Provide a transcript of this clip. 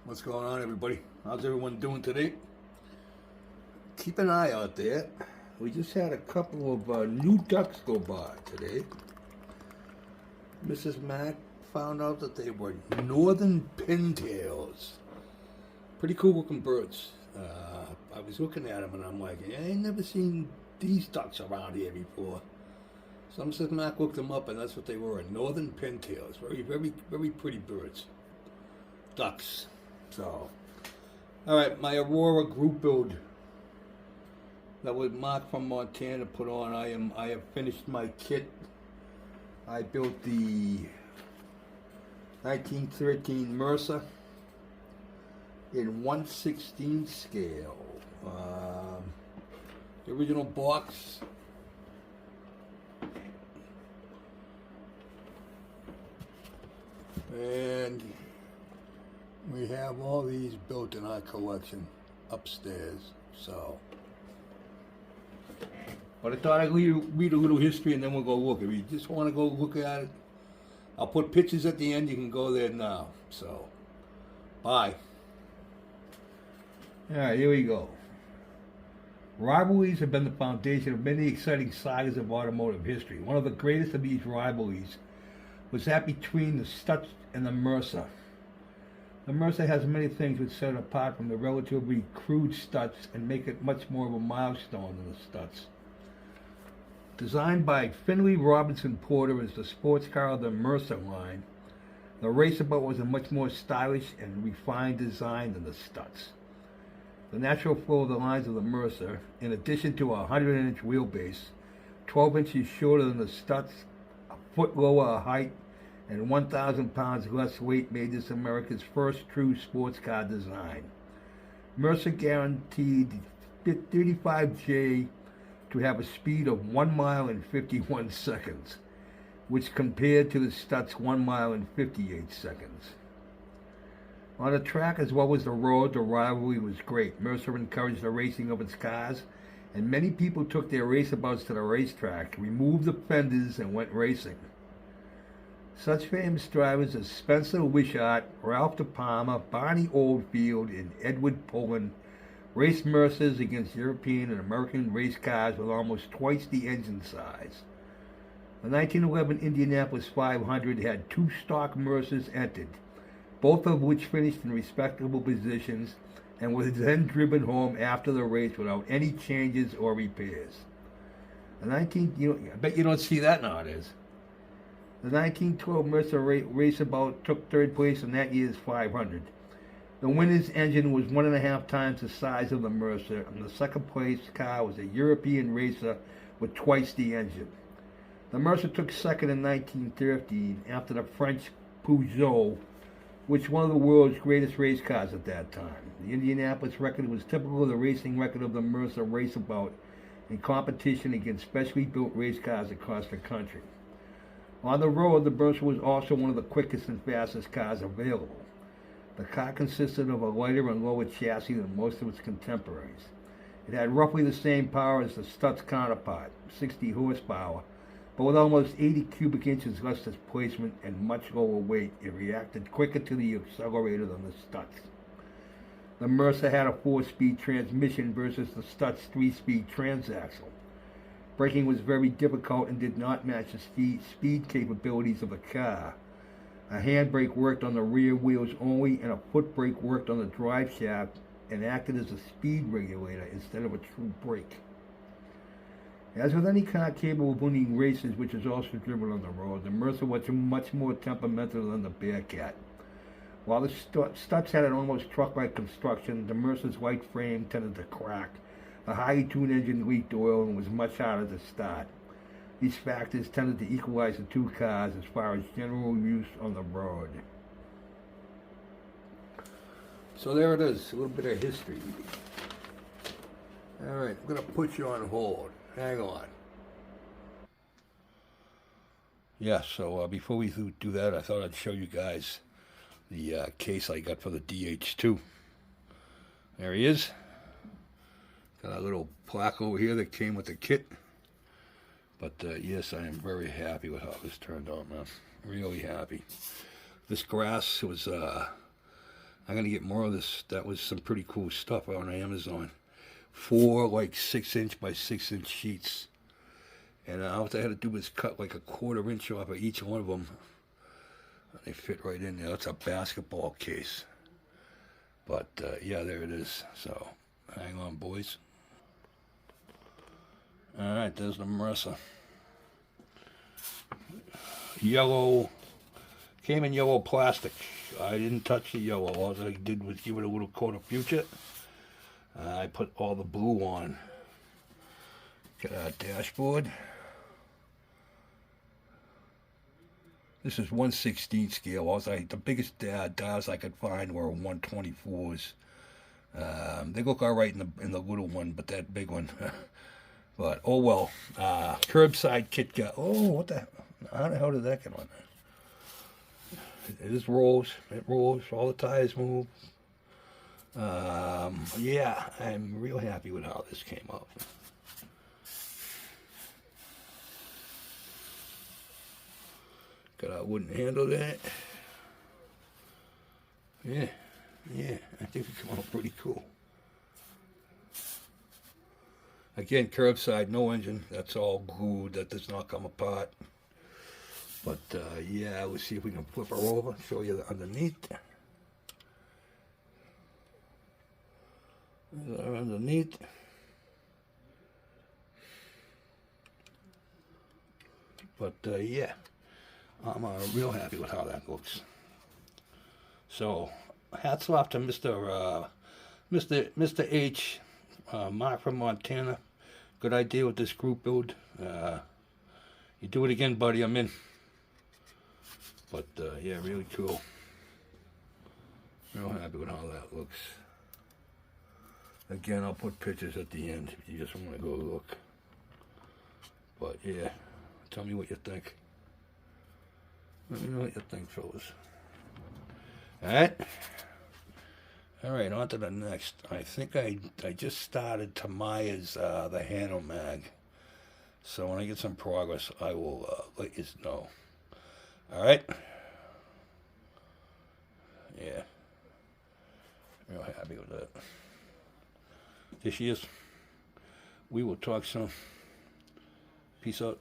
What's going on, everybody? How's everyone doing today? Keep an eye out there. We just had a couple of new ducks go by today. Mrs. Mac found out that they were northern pintails. Pretty cool looking birds. I was looking at them and I'm like, I ain't never seen these ducks around here before. So Mrs. Mac looked them up and that's what they were, northern pintails. Very, very, very pretty birds. Ducks. So, alright, my Aurora group build that was Mark from Montana put on. I have finished my kit. I built the 1913 Mercer in 1/16 scale. The original box. And we have all these built in our collection upstairs, so. But I thought I'd read a little history and then we'll go look. If you just want to go look at it, I'll put pictures at the end. You can go there now. So, bye. All right, here we go. Rivalries have been the foundation of many exciting sagas of automotive history. One of the greatest of these rivalries was that between the Stutz and the Mercer. The Mercer has many things which set it apart from the relatively crude Stutz and make it much more of a milestone than the Stutz. Designed by Finley Robinson Porter as the sports car of the Mercer line, the Raceabout was a much more stylish and refined design than the Stutz. The natural flow of the lines of the Mercer, in addition to a 100-inch wheelbase, 12 inches shorter than the Stutz, a foot lower height, and 1,000 pounds less weight made this America's first true sports car design. Mercer guaranteed 35J to have a speed of 1 mile in 51 seconds, which compared to the Stutz 1 mile in 58 seconds. On the track as well as the road, the rivalry was great. Mercer encouraged the racing of its cars, and many people took their raceabouts to the racetrack, removed the fenders, and went racing. Such famous drivers as Spencer Wishart, Ralph De Palma, Barney Oldfield, and Edward Pullen raced Mercers against European and American race cars with almost twice the engine size. The 1911 Indianapolis 500 had 2 stock Mercers entered, both of which finished in respectable positions and was then driven home after the race without any changes or repairs. I bet you don't see that nowadays. The 1912 Mercer Raceabout took 3rd place in that year's 500. The winner's engine was 1.5 times the size of the Mercer, and the 2nd place car was a European racer with twice the engine. The Mercer took 2nd in 1913 after the French Peugeot, which was one of the world's greatest race cars at that time. The Indianapolis record was typical of the racing record of the Mercer Raceabout in competition against specially built race cars across the country. On the road, the Mercer was also one of the quickest and fastest cars available. The car consisted of a lighter and lower chassis than most of its contemporaries. It had roughly the same power as the Stutz counterpart, 60 horsepower, but with almost 80 cubic inches less displacement and much lower weight. It reacted quicker to the accelerator than the Stutz. The Mercer had a 4-speed transmission versus the Stutz 3-speed transaxle. Braking was very difficult and did not match the speed capabilities of the car. A handbrake worked on the rear wheels only, and a foot brake worked on the drive shaft and acted as a speed regulator instead of a true brake. As with any car capable of winning races, which is also driven on the road, the Mercer was much more temperamental than the Bearcat. While the Stutz had an almost truck-like construction, the Mercer's light frame tended to crack. A highly tuned engine leaked oil and was much harder to start. These factors tended to equalize the 2 cars as far as general use on the road. So there it is, a little bit of history. Alright, I'm going to put you on hold. Hang on. Yeah, so before we do that, I thought I'd show you guys the case I got for the DH2. There he is. Got a little plaque over here that came with the kit. But yes, I am very happy with how this turned out, man. Really happy. This grass was I'm gonna get more of this. That was some pretty cool stuff on Amazon. 4 like 6-inch by 6-inch sheets, and all I had to do was cut like a 1/4 inch off of each one of them. They fit right in there. That's a basketball case. But yeah, there it is. So hang on, boys. All right, there's the Mercer. Yellow. Came in yellow plastic. I didn't touch the yellow. All I did was give it a little coat of future. I put all the blue on. Got our dashboard. This is 1/16 scale. The biggest dials I could find were 1/24s. They look all right in the little one, but that big one. But oh well. Curbside kit got. Oh, what the? How the hell did that get on there? It just rolls. It rolls. All the tires move. Yeah, I'm real happy with how this came out. Got a wooden handle there. Yeah, I think it came out pretty cool. Again, curbside, no engine. That's all glued. That does not come apart. But yeah, we'll see if we can flip her over, show you the underneath. Underneath. But yeah, I'm real happy with how that looks. So hats off to Mr. H, Mark from Montana. Good idea with this group build. You do it again, buddy. I'm in. But yeah, really cool. Real happy with how that looks. Again, I'll put pictures at the end if you just want to go look. But yeah, tell me what you think. Let me know what you think, fellas. Alright? Alright, on to the next. I think I just started Tamaya's the handle mag. So when I get some progress, I will let you know. Alright? Yeah. Real happy with that. There she is. We will talk soon. Peace out.